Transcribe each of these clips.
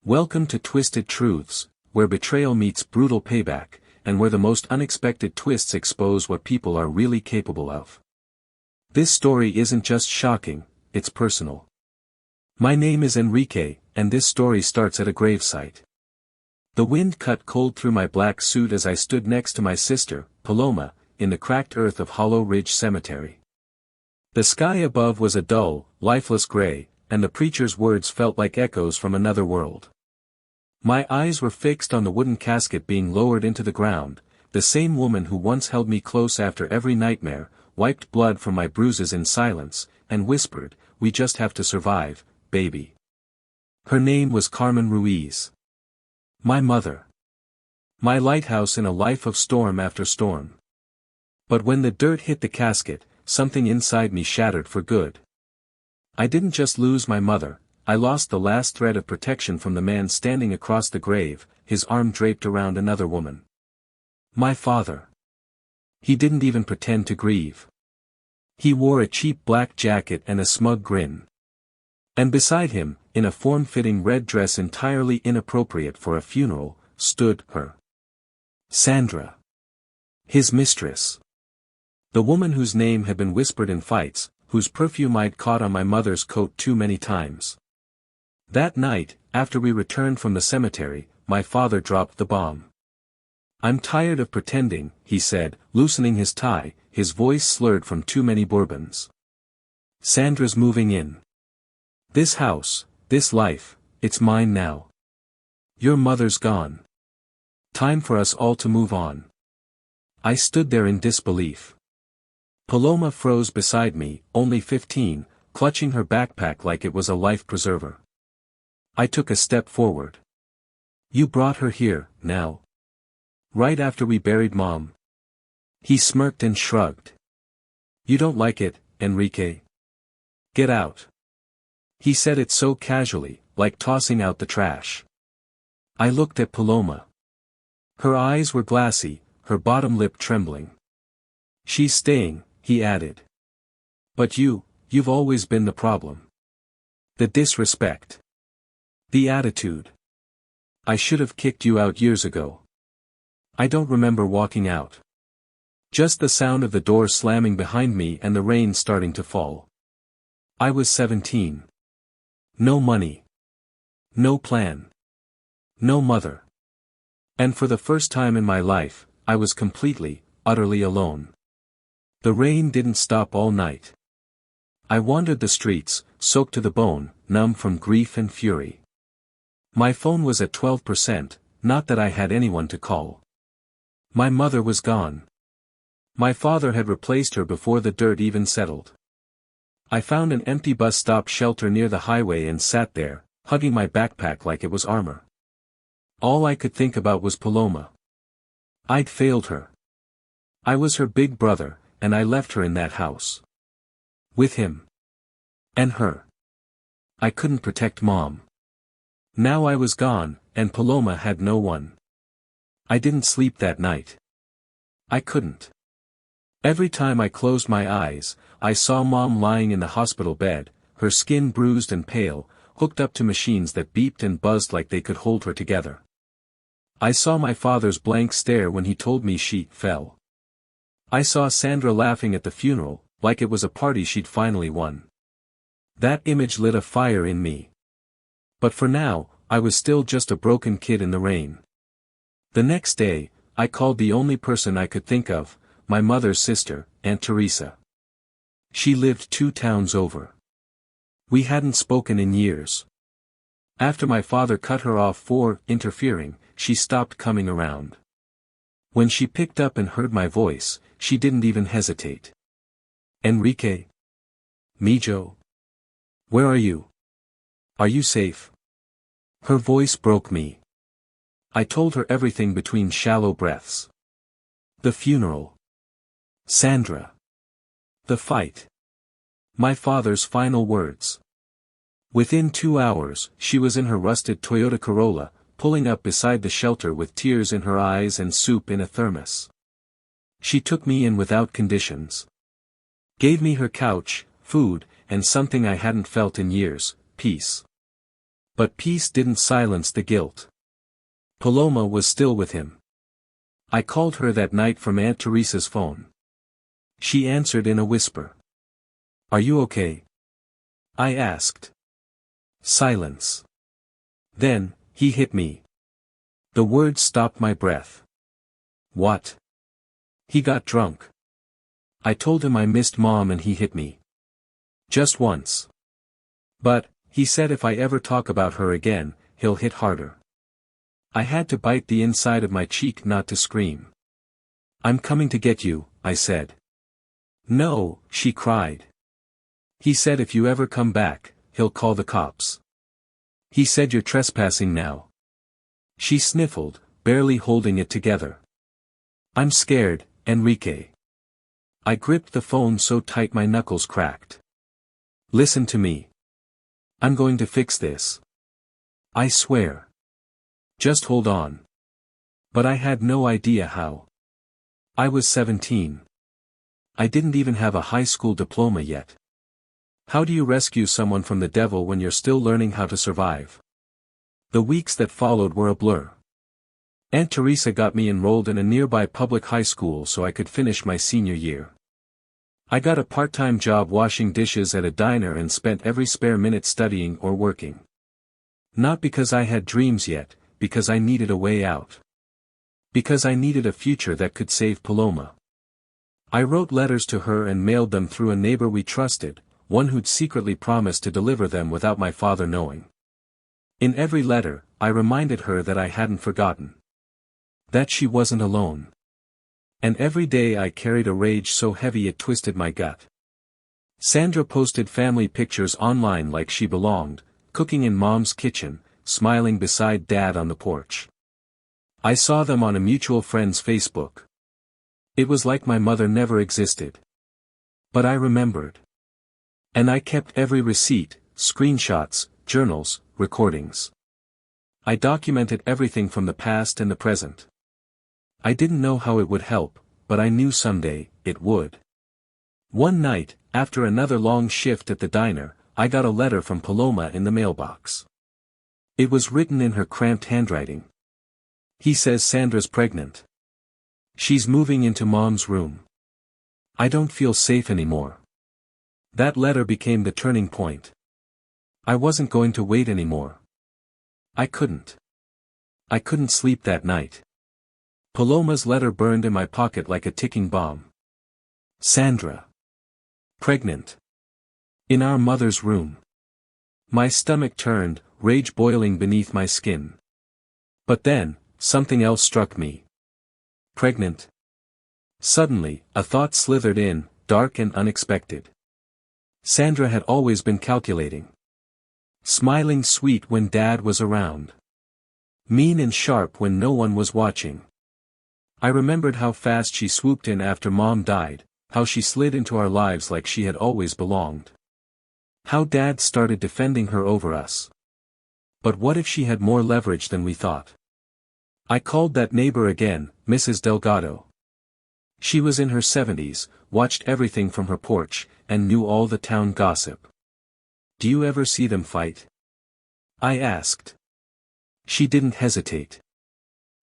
Welcome to Twisted Truths, where betrayal meets brutal payback, and where the most unexpected twists expose what people are really capable of. This story isn't just shocking, it's personal. My name is Enrique, and this story starts at a gravesite. The wind cut cold through my black suit as I stood next to my sister, Paloma, in the cracked earth of Hollow Ridge Cemetery. The sky above was a dull, lifeless gray, and the preacher's words felt like echoes from another world. My eyes were fixed on the wooden casket being lowered into the ground. The same woman who once held me close after every nightmare, wiped blood from my bruises in silence, and whispered, "We just have to survive, baby." Her name was Carmen Ruiz. My mother. My lighthouse in a life of storm after storm. But when the dirt hit the casket, something inside me shattered for good. I didn't just lose my mother, I lost the last thread of protection from the man standing across the grave, his arm draped around another woman. My father. He didn't even pretend to grieve. He wore a cheap black jacket and a smug grin. And beside him, in a form-fitting red dress entirely inappropriate for a funeral, stood her. Sandra. His mistress. The woman whose name had been whispered in fights, whose perfume I'd caught on my mother's coat too many times. That night, after we returned from the cemetery, my father dropped the bomb. "I'm tired of pretending," he said, loosening his tie, his voice slurred from too many bourbons. "Sandra's moving in. This house, this life, it's mine now. Your mother's gone. Time for us all to move on." I stood there in disbelief. Paloma froze beside me, only 15, clutching her backpack like it was a life preserver. I took a step forward. "You brought her here, now? Right after we buried Mom?" He smirked and shrugged. "You don't like it, Enrique? Get out." He said it so casually, like tossing out the trash. I looked at Paloma. Her eyes were glassy, her bottom lip trembling. "She's staying," he added. "But you've always been the problem. The disrespect. The attitude. I should have kicked you out years ago." I don't remember walking out. Just the sound of the door slamming behind me and the rain starting to fall. I was 17. No money. No plan. No mother. And for the first time in my life, I was completely, utterly alone. The rain didn't stop all night. I wandered the streets, soaked to the bone, numb from grief and fury. My phone was at 12%, not that I had anyone to call. My mother was gone. My father had replaced her before the dirt even settled. I found an empty bus stop shelter near the highway and sat there, hugging my backpack like it was armor. All I could think about was Paloma. I'd failed her. I was her big brother, and I left her in that house. With him. And her. I couldn't protect Mom. Now I was gone, and Paloma had no one. I didn't sleep that night. I couldn't. Every time I closed my eyes, I saw Mom lying in the hospital bed, her skin bruised and pale, hooked up to machines that beeped and buzzed like they could hold her together. I saw my father's blank stare when he told me she fell. I saw Sandra laughing at the funeral, like it was a party she'd finally won. That image lit a fire in me. But for now, I was still just a broken kid in the rain. The next day, I called the only person I could think of, my mother's sister, Aunt Teresa. She lived 2 towns over. We hadn't spoken in years. After my father cut her off for interfering, she stopped coming around. When she picked up and heard my voice, she didn't even hesitate. "Enrique? Mijo? Where are you? Are you safe?" Her voice broke me. I told her everything between shallow breaths. The funeral. Sandra. The fight. My father's final words. Within 2 hours, she was in her rusted Toyota Corolla, pulling up beside the shelter with tears in her eyes and soup in a thermos. She took me in without conditions. Gave me her couch, food, and something I hadn't felt in years, peace. But peace didn't silence the guilt. Paloma was still with him. I called her that night from Aunt Teresa's phone. She answered in a whisper. "Are you okay?" I asked. Silence. Then, he hit me. The words stopped my breath. What? He got drunk. I told him I missed Mom and he hit me. Just once. But, he said if I ever talk about her again, he'll hit harder. I had to bite the inside of my cheek not to scream. "I'm coming to get you," I said. "No," she cried. "He said if you ever come back, he'll call the cops. He said you're trespassing now." She sniffled, barely holding it together. "I'm scared, Enrique." I gripped the phone so tight my knuckles cracked. "Listen to me. I'm going to fix this. I swear. Just hold on." But I had no idea how. I was 17. I didn't even have a high school diploma yet. How do you rescue someone from the devil when you're still learning how to survive? The weeks that followed were a blur. Aunt Teresa got me enrolled in a nearby public high school so I could finish my senior year. I got a part-time job washing dishes at a diner and spent every spare minute studying or working. Not because I had dreams yet, because I needed a way out. Because I needed a future that could save Paloma. I wrote letters to her and mailed them through a neighbor we trusted, one who'd secretly promised to deliver them without my father knowing. In every letter, I reminded her that I hadn't forgotten. That she wasn't alone. And every day I carried a rage so heavy it twisted my gut. Sandra posted family pictures online like she belonged, cooking in Mom's kitchen, smiling beside Dad on the porch. I saw them on a mutual friend's Facebook. It was like my mother never existed. But I remembered. And I kept every receipt, screenshots, journals, recordings. I documented everything from the past and the present. I didn't know how it would help, but I knew someday, it would. One night, after another long shift at the diner, I got a letter from Paloma in the mailbox. It was written in her cramped handwriting. He says Sandra's pregnant. She's moving into Mom's room. I don't feel safe anymore. That letter became the turning point. I wasn't going to wait anymore. I couldn't. I couldn't sleep that night. Paloma's letter burned in my pocket like a ticking bomb. Sandra. Pregnant. In our mother's room. My stomach turned, rage boiling beneath my skin. But then, something else struck me. Pregnant. Suddenly, a thought slithered in, dark and unexpected. Sandra had always been calculating. Smiling sweet when Dad was around. Mean and sharp when no one was watching. I remembered how fast she swooped in after Mom died, how she slid into our lives like she had always belonged. How Dad started defending her over us. But what if she had more leverage than we thought? I called that neighbor again, Mrs. Delgado. She was in her 70s, watched everything from her porch, and knew all the town gossip. "Do you ever see them fight?" I asked. She didn't hesitate.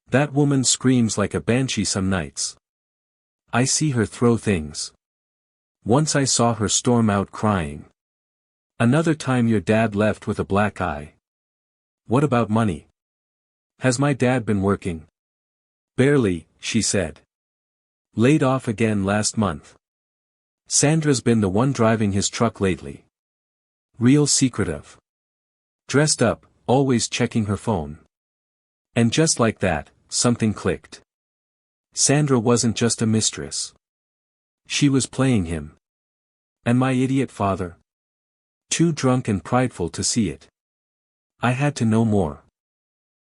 "That woman screams like a banshee some nights. I see her throw things. Once I saw her storm out crying. Another time your dad left with a black eye." "What about money? Has my dad been working?" "Barely," she said. "Laid off again last month. Sandra's been the one driving his truck lately. Real secretive. Dressed up, always checking her phone." And just like that, something clicked. Sandra wasn't just a mistress. She was playing him. And my idiot father? Too drunk and prideful to see it. I had to know more.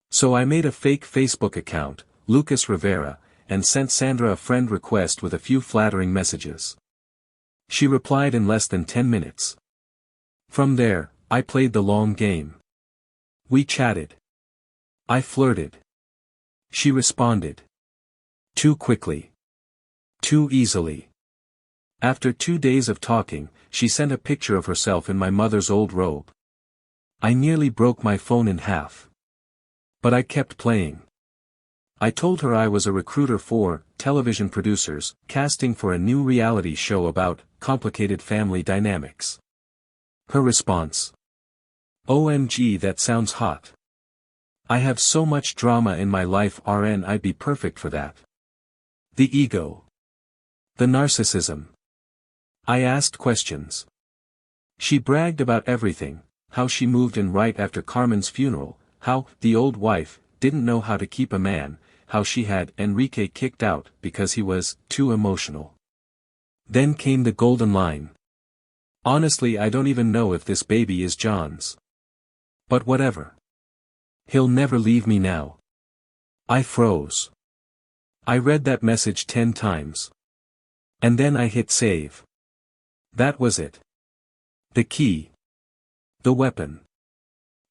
So I made a fake Facebook account, Lucas Rivera, and sent Sandra a friend request with a few flattering messages. She replied in less than 10 minutes. From there, I played the long game. We chatted. I flirted. She responded. Too quickly. Too easily. After 2 days of talking, she sent a picture of herself in my mother's old robe. I nearly broke my phone in half. But I kept playing. I told her I was a recruiter for television producers, casting for a new reality show about complicated family dynamics. Her response: "OMG, that sounds hot. I have so much drama in my life, I'd be perfect for that." The ego. The narcissism. I asked questions. She bragged about everything, how she moved in right after Carmen's funeral, how the old wife didn't know how to keep a man, how she had Enrique kicked out because he was too emotional. Then came the golden line. "Honestly, I don't even know if this baby is John's. But whatever. He'll never leave me now." I froze. I read that message 10 times. And then I hit save. That was it. The key. The weapon.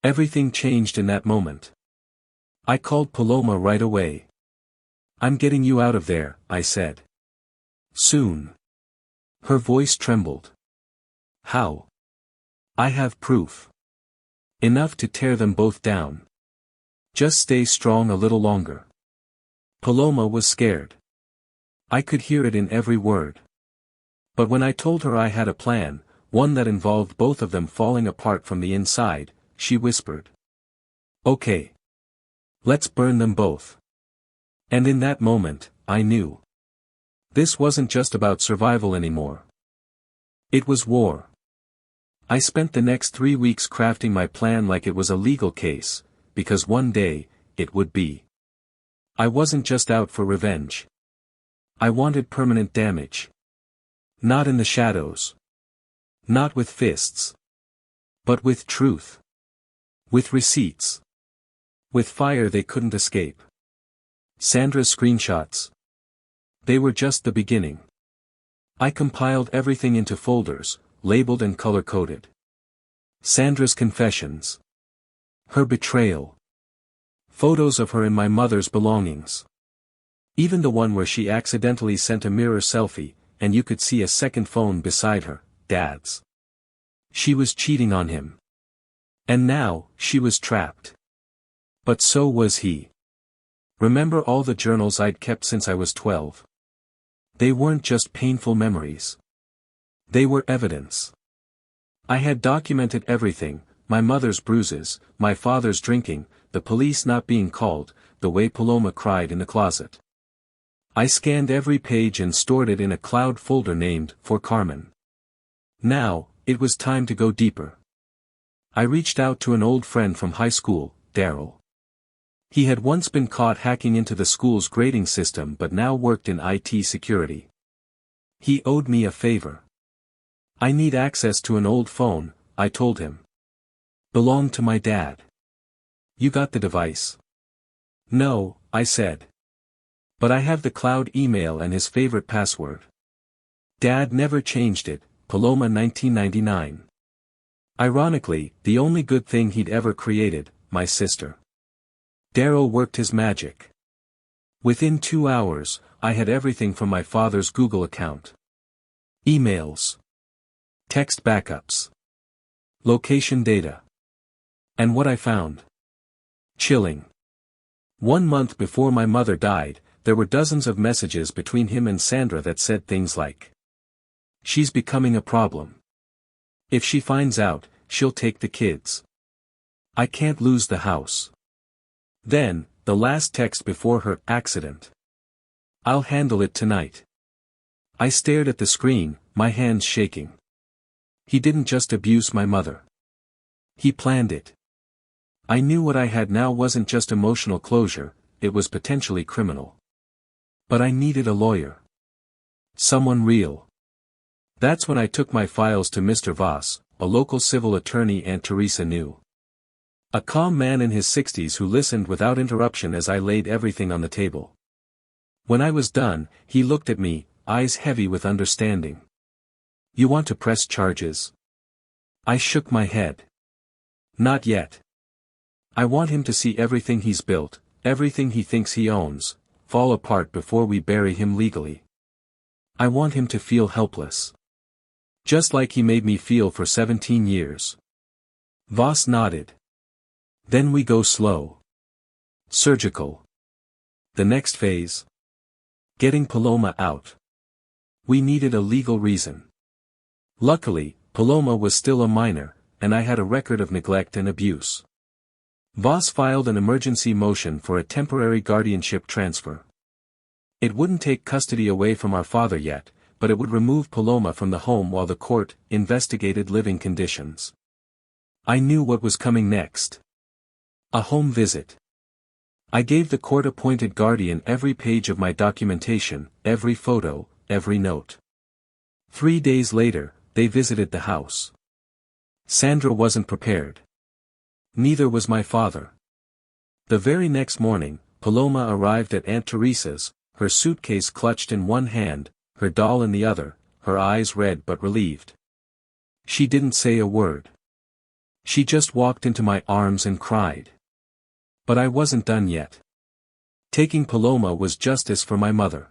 Everything changed in that moment. I called Paloma right away. "I'm getting you out of there," I said. "Soon." Her voice trembled. "How?" "I have proof. Enough to tear them both down. Just stay strong a little longer." Paloma was scared. I could hear it in every word. But when I told her I had a plan, one that involved both of them falling apart from the inside, she whispered, "Okay. Let's burn them both." And in that moment, I knew. This wasn't just about survival anymore. It was war. I spent the next 3 weeks crafting my plan like it was a legal case, because one day, it would be. I wasn't just out for revenge. I wanted permanent damage. Not in the shadows. Not with fists. But with truth. With receipts. With fire they couldn't escape. Sandra's screenshots. They were just the beginning. I compiled everything into folders, labeled and color-coded. Sandra's confessions. Her betrayal. Photos of her in my mother's belongings. Even the one where she accidentally sent a mirror selfie, and you could see a second phone beside her, Dad's. She was cheating on him. And now, she was trapped. But so was he. Remember all the journals I'd kept since I was 12? They weren't just painful memories. They were evidence. I had documented everything: my mother's bruises, my father's drinking, the police not being called, the way Paloma cried in the closet. I scanned every page and stored it in a cloud folder named For Carmen. Now, it was time to go deeper. I reached out to an old friend from high school, Daryl. He had once been caught hacking into the school's grading system but now worked in IT security. He owed me a favor. "I need access to an old phone," I told him. "Belonged to my dad. You got the device?" "No," I said. "But I have the cloud email and his favorite password. Dad never changed it, Paloma 1999. Ironically, the only good thing he'd ever created, my sister." Daryl worked his magic. Within 2 hours, I had everything from my father's Google account. Emails. Text backups. Location data. And what I found? Chilling. 1 month before my mother died, there were dozens of messages between him and Sandra that said things like, "She's becoming a problem. If she finds out, she'll take the kids. I can't lose the house." Then, the last text before her accident. "I'll handle it tonight." I stared at the screen, my hands shaking. He didn't just abuse my mother. He planned it. I knew what I had now wasn't just emotional closure, it was potentially criminal. But I needed a lawyer. Someone real. That's when I took my files to Mr. Voss, a local civil attorney Aunt Teresa knew. A calm man in his 60s who listened without interruption as I laid everything on the table. When I was done, he looked at me, eyes heavy with understanding. "You want to press charges?" I shook my head. "Not yet. I want him to see everything he's built, everything he thinks he owns, fall apart before we bury him legally. I want him to feel helpless. Just like he made me feel for 17 years. Voss nodded. Then we go slow. Surgical. The next phase? Getting Paloma out. We needed a legal reason. Luckily, Paloma was still a minor, and I had a record of neglect and abuse. Voss filed an emergency motion for a temporary guardianship transfer. It wouldn't take custody away from our father yet, but it would remove Paloma from the home while the court investigated living conditions. I knew what was coming next. A home visit. I gave the court-appointed guardian every page of my documentation, every photo, every note. 3 days later, they visited the house. Sandra wasn't prepared. Neither was my father. The very next morning, Paloma arrived at Aunt Teresa's, her suitcase clutched in one hand, her doll in the other, her eyes red but relieved. She didn't say a word. She just walked into my arms and cried. But I wasn't done yet. Taking Paloma was justice for my mother.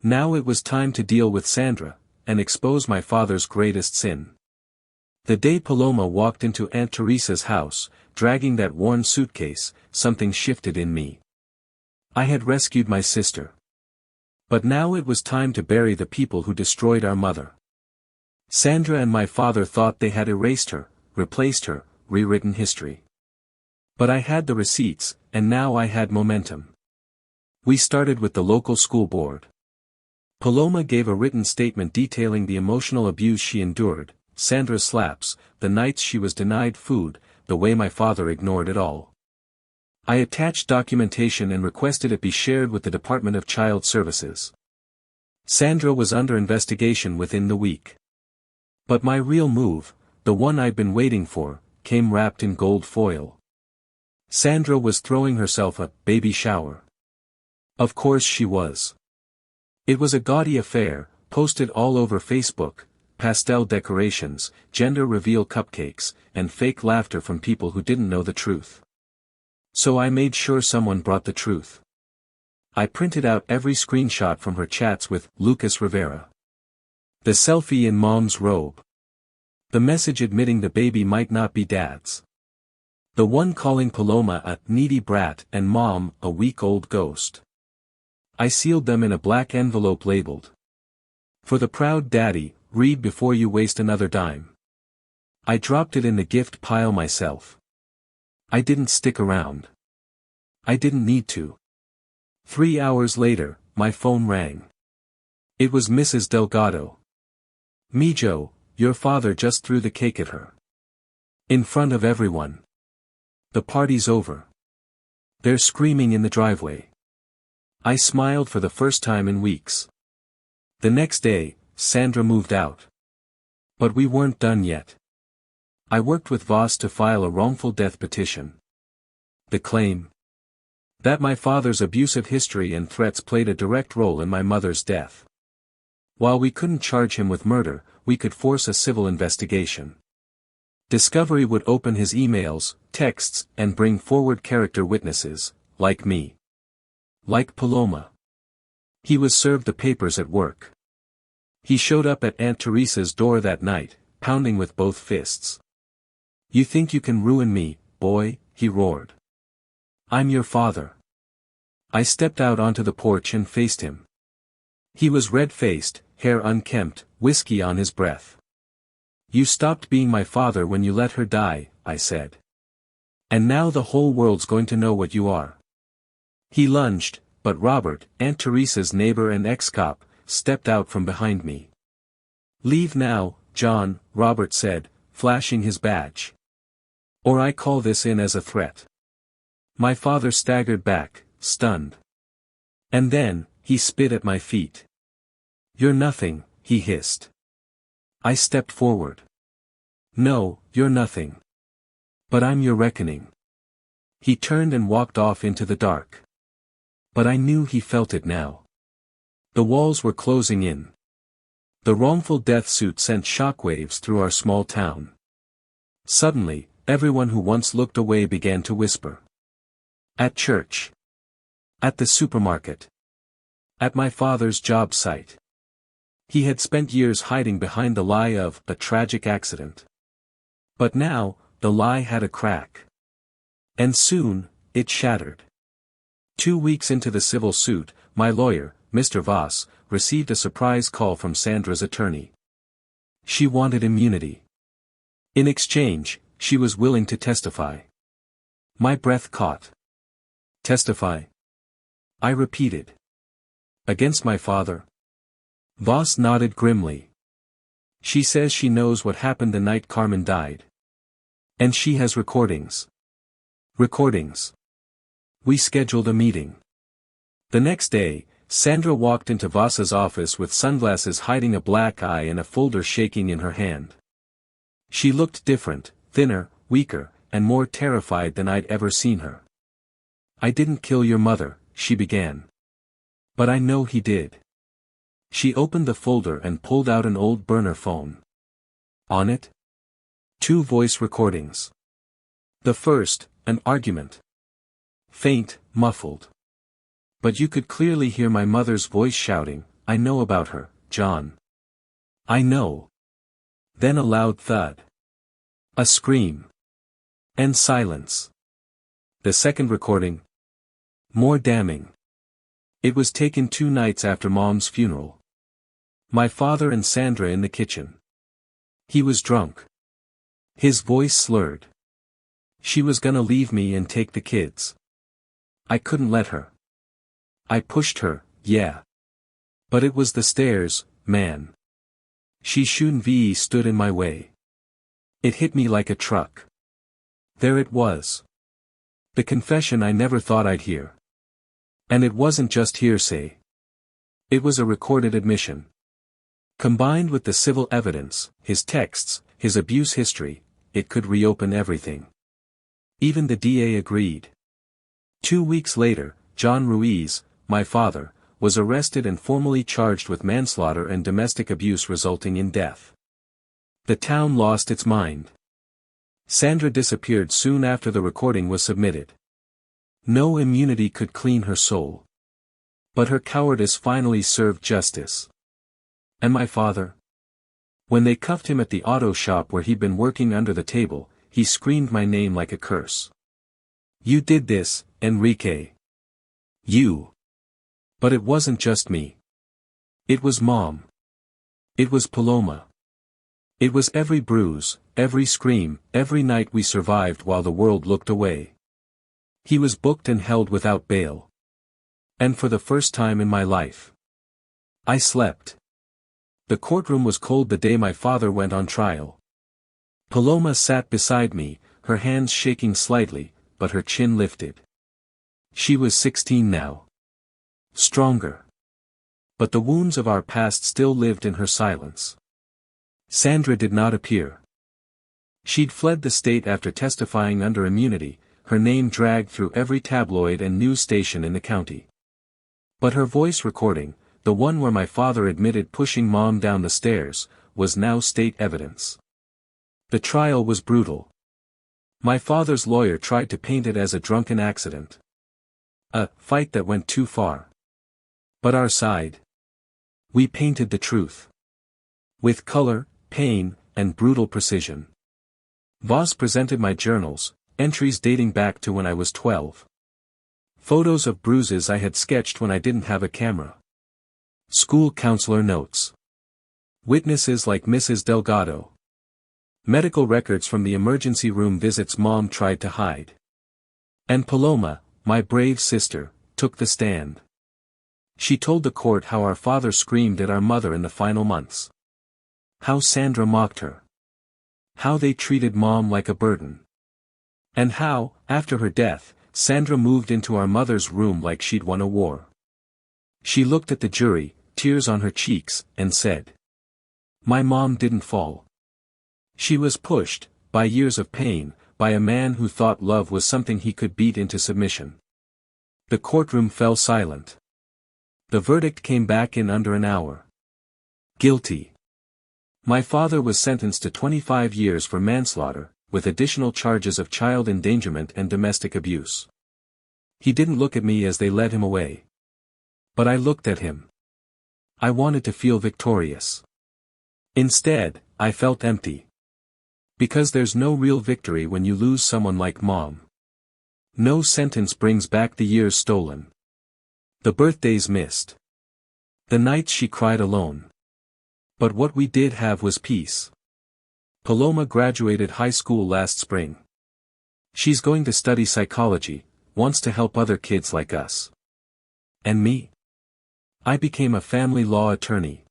Now it was time to deal with Sandra, and expose my father's greatest sin. The day Paloma walked into Aunt Teresa's house, dragging that worn suitcase, something shifted in me. I had rescued my sister. But now it was time to bury the people who destroyed our mother. Sandra and my father thought they had erased her, replaced her, rewritten history. But I had the receipts, and now I had momentum. We started with the local school board. Paloma gave a written statement detailing the emotional abuse she endured, Sandra's slaps, the nights she was denied food, the way my father ignored it all. I attached documentation and requested it be shared with the Department of Child Services. Sandra was under investigation within the week. But my real move, the one I'd been waiting for, came wrapped in gold foil. Sandra was throwing herself a baby shower. Of course she was. It was a gaudy affair, posted all over Facebook, pastel decorations, gender reveal cupcakes, and fake laughter from people who didn't know the truth. So I made sure someone brought the truth. I printed out every screenshot from her chats with Lucas Rivera. The selfie in mom's robe. The message admitting the baby might not be dad's. The one calling Paloma a needy brat and mom a weak-old ghost. I sealed them in a black envelope labeled, "For the proud daddy, read before you waste another dime." I dropped it in the gift pile myself. I didn't stick around. I didn't need to. 3 hours later, my phone rang. It was Mrs. Delgado. "Mijo, your father just threw the cake at her. In front of everyone. The party's over. They're screaming in the driveway." I smiled for the first time in weeks. The next day, Sandra moved out. But we weren't done yet. I worked with Voss to file a wrongful death petition. The claim? That my father's abusive history and threats played a direct role in my mother's death. While we couldn't charge him with murder, we could force a civil investigation. Discovery would open his emails, texts, and bring forward character witnesses, like me. Like Paloma. He was served the papers at work. He showed up at Aunt Teresa's door that night, pounding with both fists. "You think you can ruin me, boy?" he roared. "I'm your father." I stepped out onto the porch and faced him. He was red-faced, hair unkempt, whiskey on his breath. "You stopped being my father when you let her die," I said. "And now the whole world's going to know what you are." He lunged, but Robert, Aunt Teresa's neighbor and ex-cop, stepped out from behind me. "Leave now, John," Robert said, flashing his badge. "Or I call this in as a threat." My father staggered back, stunned. And then, he spit at my feet. "You're nothing," he hissed. I stepped forward. "No, you're nothing. But I'm your reckoning." He turned and walked off into the dark. But I knew he felt it now. The walls were closing in. The wrongful death suit sent shockwaves through our small town. Suddenly, everyone who once looked away began to whisper. At church. At the supermarket. At my father's job site. He had spent years hiding behind the lie of a tragic accident. But now, the lie had a crack. And soon, it shattered. 2 weeks into the civil suit, my lawyer, Mr. Voss, received a surprise call from Sandra's attorney. She wanted immunity. In exchange, she was willing to testify. My breath caught. Testify? I repeated. Against my father? Voss nodded grimly. She says she knows what happened the night Carmen died. And she has recordings. Recordings. We scheduled a meeting. The next day, Sandra walked into Voss's office with sunglasses hiding a black eye and a folder shaking in her hand. She looked different, thinner, weaker, and more terrified than I'd ever seen her. I didn't kill your mother, she began. But I know he did. She opened the folder and pulled out an old burner phone. On it? 2 voice recordings. The first, an argument. Faint, muffled. But you could clearly hear my mother's voice shouting, I know about her, John. I know. Then a loud thud. A scream. And silence. The second recording. More damning. It was taken 2 nights after Mom's funeral. My father and Sandra in the kitchen. He was drunk. His voice slurred. She was gonna leave me and take the kids. I couldn't let her. I pushed her, yeah. But it was the stairs, man. She shouldn't have stood in my way. It hit me like a truck. There it was. The confession I never thought I'd hear. And it wasn't just hearsay. It was a recorded admission. Combined with the civil evidence, his texts, his abuse history, it could reopen everything. Even the DA agreed. 2 weeks later, John Ruiz, my father, was arrested and formally charged with manslaughter and domestic abuse resulting in death. The town lost its mind. Sandra disappeared soon after the recording was submitted. No immunity could clean her soul. But her cowardice finally served justice. And my father? When they cuffed him at the auto shop where he'd been working under the table, he screamed my name like a curse. You did this, Enrique. You. But it wasn't just me. It was Mom. It was Paloma. It was every bruise, every scream, every night we survived while the world looked away. He was booked and held without bail. And for the first time in my life, I slept. The courtroom was cold the day my father went on trial. Paloma sat beside me, her hands shaking slightly, but her chin lifted. She was 16 now. Stronger. But the wounds of our past still lived in her silence. Sandra did not appear. She'd fled the state after testifying under immunity, her name dragged through every tabloid and news station in the county. But her voice recording, the one where my father admitted pushing Mom down the stairs, was now state evidence. The trial was brutal. My father's lawyer tried to paint it as a drunken accident. A fight that went too far. But our side? We painted the truth. With color, pain, and brutal precision. Voss presented my journals, entries dating back to when I was 12. Photos of bruises I had sketched when I didn't have a camera. School counselor notes. Witnesses like Mrs. Delgado. Medical records from the emergency room visits Mom tried to hide. And Paloma, my brave sister, took the stand. She told the court how our father screamed at our mother in the final months. How Sandra mocked her. How they treated Mom like a burden. And how, after her death, Sandra moved into our mother's room like she'd won a war. She looked at the jury, tears on her cheeks, and said, "My mom didn't fall. She was pushed, by years of pain, by a man who thought love was something he could beat into submission." The courtroom fell silent. The verdict came back in under an hour. Guilty. My father was sentenced to 25 years for manslaughter, with additional charges of child endangerment and domestic abuse. He didn't look at me as they led him away. But I looked at him. I wanted to feel victorious. Instead, I felt empty. Because there's no real victory when you lose someone like Mom. No sentence brings back the years stolen. The birthdays missed. The nights she cried alone. But what we did have was peace. Paloma graduated high school last spring. She's going to study psychology, wants to help other kids like us. And me? I became a family law attorney.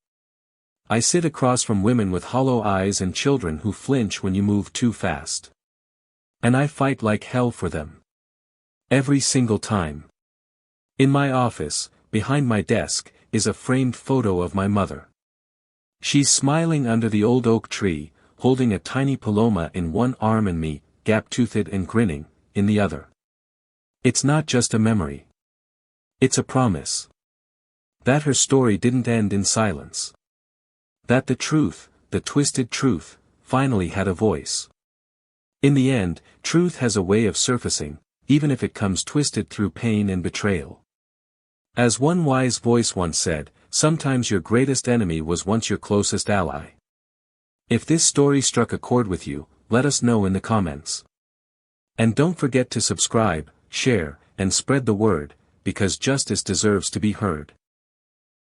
I sit across from women with hollow eyes and children who flinch when you move too fast. And I fight like hell for them. Every single time. In my office, behind my desk, is a framed photo of my mother. She's smiling under the old oak tree, holding a tiny Paloma in one arm and me, gap-toothed and grinning, in the other. It's not just a memory. It's a promise. That her story didn't end in silence. That the truth, the twisted truth, finally had a voice. In the end, truth has a way of surfacing, even if it comes twisted through pain and betrayal. As one wise voice once said, sometimes your greatest enemy was once your closest ally. If this story struck a chord with you, let us know in the comments. And don't forget to subscribe, share, and spread the word, because justice deserves to be heard.